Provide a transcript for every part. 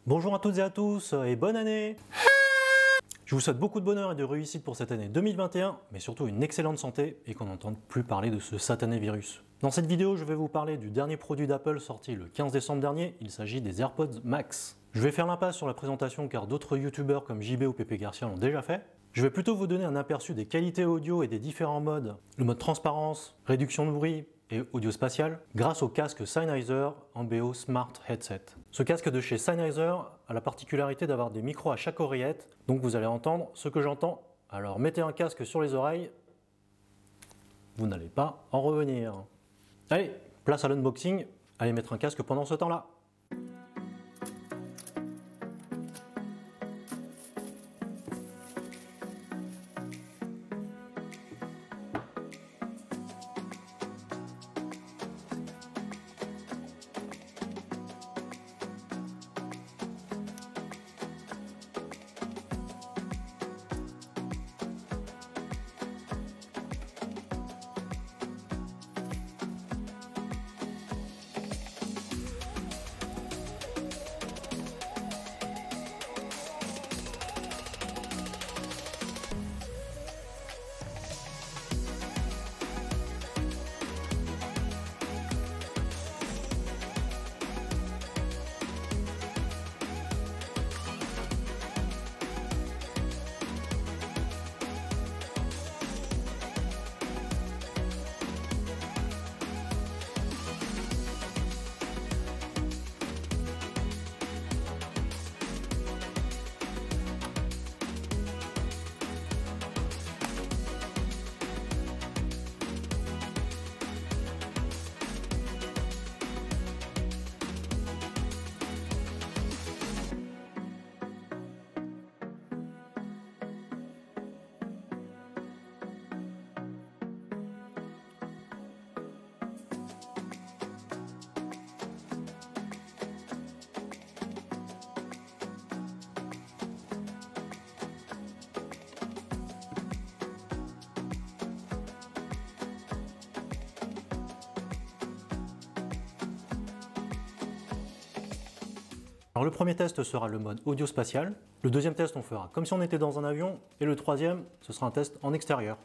Bonjour à toutes et à tous et bonne année! Je vous souhaite beaucoup de bonheur et de réussite pour cette année 2021, mais surtout une excellente santé et qu'on n'entende plus parler de ce satané virus. Dans cette vidéo, je vais vous parler du dernier produit d'Apple sorti le 15 décembre dernier, il s'agit des AirPods Max. Je vais faire l'impasse sur la présentation car d'autres youtubeurs comme JB ou Pépé Garcia l'ont déjà fait. Je vais plutôt vous donner un aperçu des qualités audio et des différents modes, le mode transparence, réduction de bruit et audio spatial, grâce au casque Sennheiser Ambeo Smart Headset. Ce casque de chez Sennheiser a la particularité d'avoir des micros à chaque oreillette, donc vous allez entendre ce que j'entends. Alors mettez un casque sur les oreilles, vous n'allez pas en revenir. Allez, place à l'unboxing, allez mettre un casque pendant ce temps-là. Alors le premier test sera le mode audio spatial, le deuxième test on fera comme si on était dans un avion, et le troisième ce sera un test en extérieur.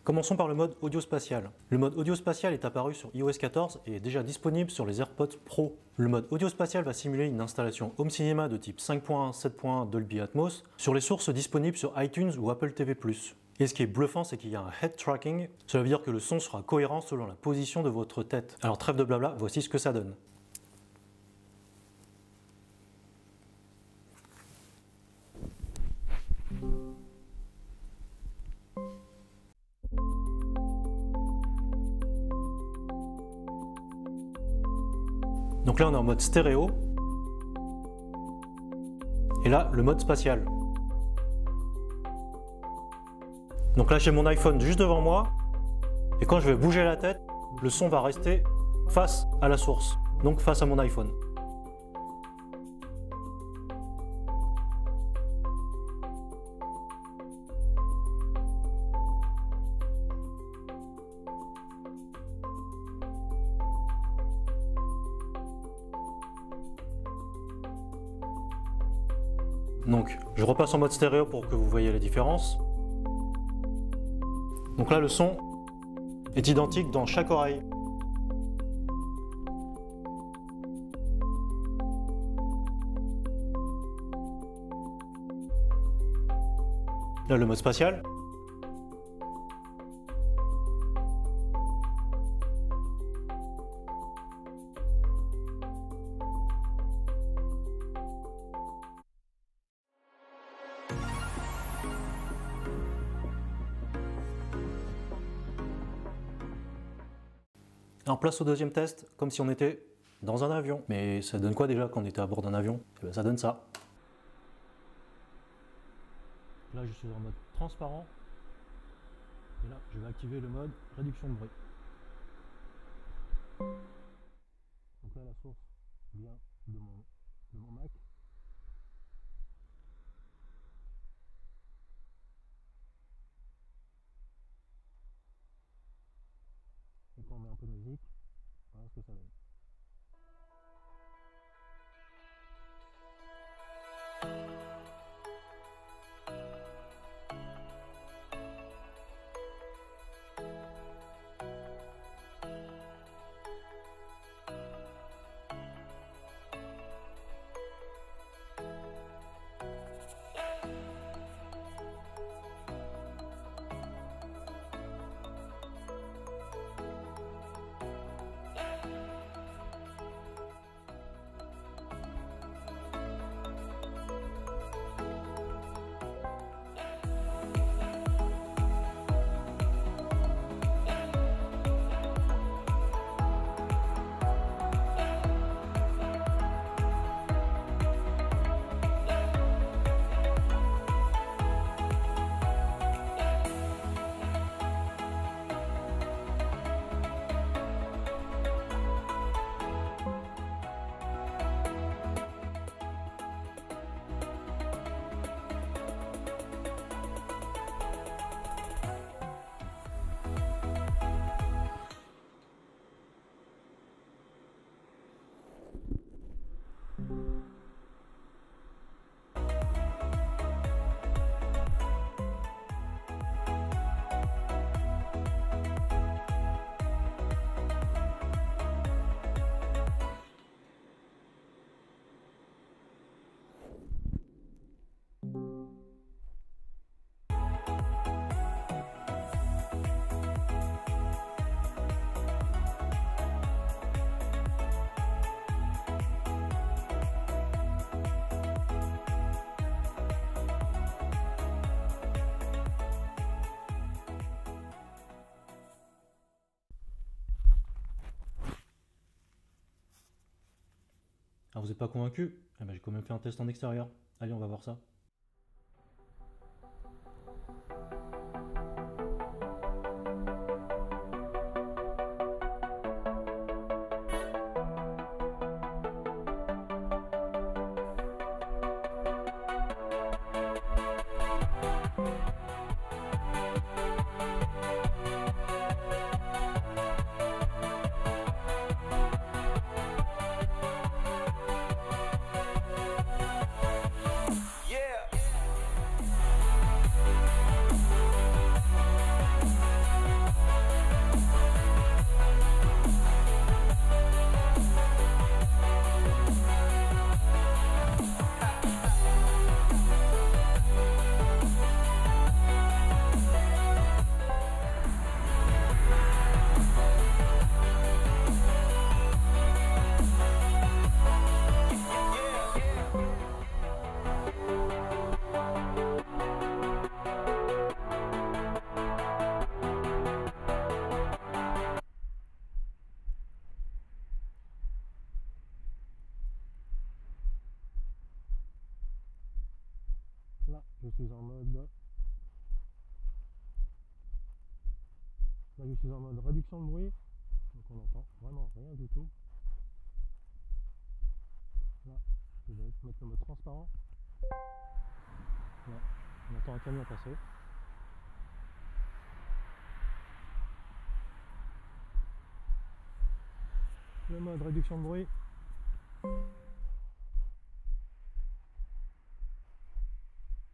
Commençons par le mode audio spatial. Le mode audio spatial est apparu sur iOS 14 et est déjà disponible sur les AirPods Pro. Le mode audio spatial va simuler une installation home cinéma de type 5.1, 7.1 Dolby Atmos sur les sources disponibles sur iTunes ou Apple TV+. Et ce qui est bluffant, c'est qu'il y a un head tracking, cela veut dire que le son sera cohérent selon la position de votre tête. Alors trêve de blabla, voici ce que ça donne. Donc là on est en mode stéréo, et là le mode spatial. Donc là j'ai mon iPhone juste devant moi, et quand je vais bouger la tête, le son va rester face à la source, donc face à mon iPhone. Donc je repasse en mode stéréo pour que vous voyez la différence. Donc là le son est identique dans chaque oreille. Là le mode spatial. Alors place au deuxième test, comme si on était dans un avion. Mais ça donne quoi déjà quand on était à bord d'un avion? Eh bien, ça donne ça. Là je suis en mode transparent. Et là je vais activer le mode réduction de bruit. Donc là la source vient de mon Mac. Et quand on met un peu de musique, voilà ce que ça donne. Ah, vous n'êtes pas convaincu? Eh ben, j'ai quand même fait un test en extérieur. Allez, on va voir ça. Là, je suis en mode... Là, je suis en mode réduction de bruit. Donc on entend vraiment rien du tout. Là, je vais mettre le mode transparent. Là, on entend un camion passer. Le mode réduction de bruit.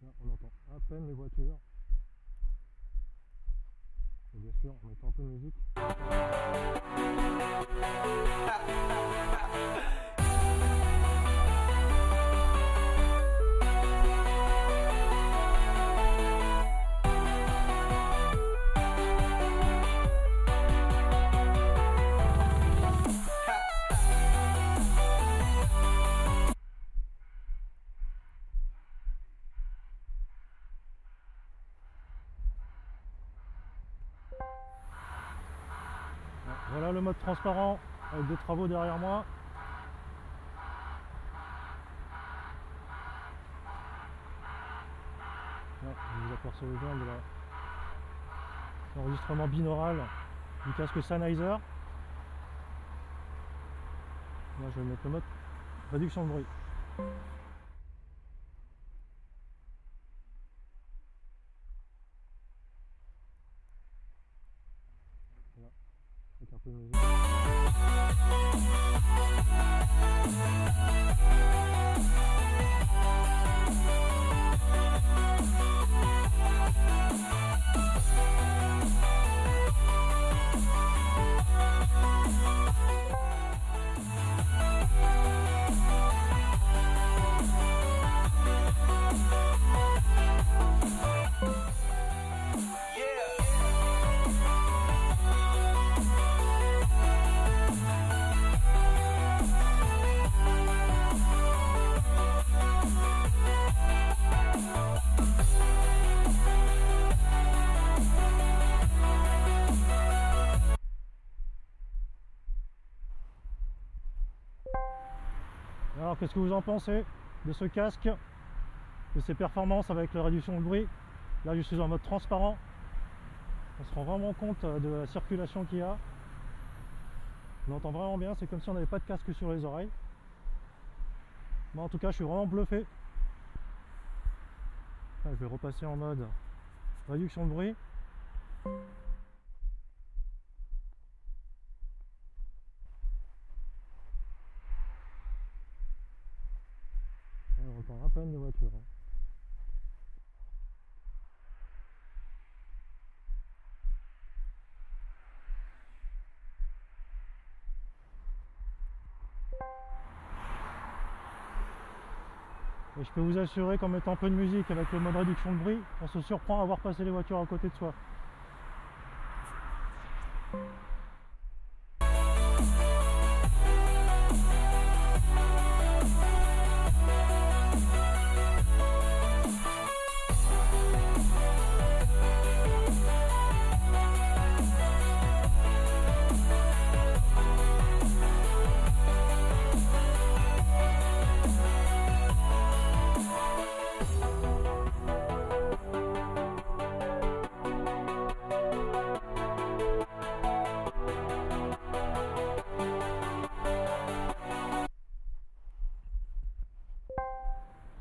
Là, on entend à peine les voitures. Et bien sûr, on mettant un peu de musique. Voilà le mode transparent avec des travaux derrière moi. Là, vous apercevez bien de l'enregistrement binaural du casque Sennheiser. Là, je vais mettre le mode réduction de bruit. Voilà, avec un peu de musique. Alors qu'est-ce que vous en pensez de ce casque, de ses performances avec la réduction de bruit? Là je suis en mode transparent, on se rend vraiment compte de la circulation qu'il y a, on entend vraiment bien, c'est comme si on n'avait pas de casque sur les oreilles. Moi en tout cas je suis vraiment bluffé. Là, je vais repasser en mode réduction de bruit. On entend à peine les voitures. Et je peux vous assurer qu'en mettant un peu de musique avec le mode réduction de bruit, on se surprend à voir passer les voitures à côté de soi.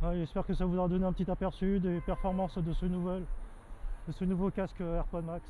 Ouais, j'espère que ça vous aura donné un petit aperçu des performances de ce nouveau casque AirPods Max.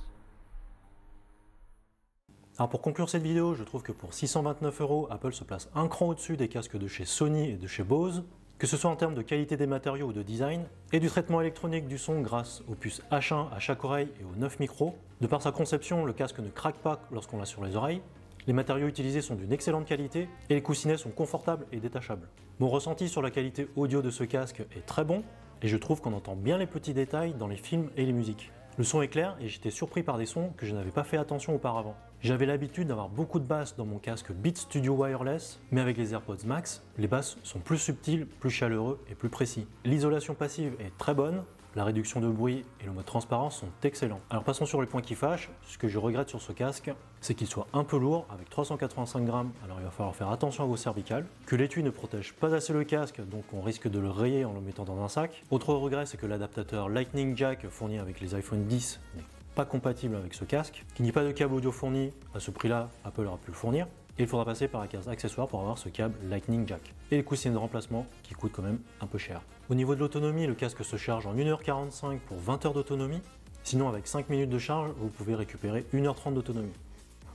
Alors pour conclure cette vidéo, je trouve que pour 629 €, Apple se place un cran au-dessus des casques de chez Sony et de chez Bose, que ce soit en termes de qualité des matériaux ou de design, et du traitement électronique du son grâce aux puces H1 à chaque oreille et aux 9 micros. De par sa conception, le casque ne craque pas lorsqu'on l'a sur les oreilles, les matériaux utilisés sont d'une excellente qualité et les coussinets sont confortables et détachables. Mon ressenti sur la qualité audio de ce casque est très bon, et je trouve qu'on entend bien les petits détails dans les films et les musiques. Le son est clair et j'étais surpris par des sons que je n'avais pas fait attention auparavant. J'avais l'habitude d'avoir beaucoup de basses dans mon casque Beats Studio Wireless, mais avec les AirPods Max, les basses sont plus subtiles, plus chaleureux et plus précis. L'isolation passive est très bonne, la réduction de bruit et le mode transparence sont excellents. Alors passons sur les points qui fâchent. Ce que je regrette sur ce casque, c'est qu'il soit un peu lourd, avec 385 grammes, alors il va falloir faire attention à vos cervicales, que l'étui ne protège pas assez le casque, donc on risque de le rayer en le mettant dans un sac. Autre regret, c'est que l'adaptateur Lightning Jack fourni avec les iPhone X n'est pas compatible avec ce casque, qu'il n'y ait pas de câble audio fourni. À ce prix-là, Apple aura pu le fournir. Et il faudra passer par la case accessoire pour avoir ce câble Lightning Jack. Et les coussinets de remplacement qui coûtent quand même un peu cher. Au niveau de l'autonomie, le casque se charge en 1h45 pour 20 heures d'autonomie. Sinon, avec 5 minutes de charge, vous pouvez récupérer 1h30 d'autonomie.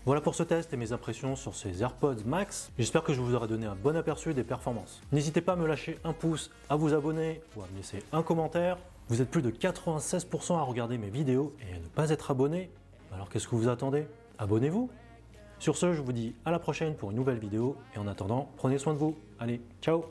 Voilà pour ce test et mes impressions sur ces AirPods Max. J'espère que je vous aurai donné un bon aperçu des performances. N'hésitez pas à me lâcher un pouce, à vous abonner ou à me laisser un commentaire. Vous êtes plus de 96% à regarder mes vidéos et à ne pas être abonné. Alors qu'est-ce que vous attendez? Abonnez-vous! Sur ce, je vous dis à la prochaine pour une nouvelle vidéo et en attendant, prenez soin de vous. Allez, ciao!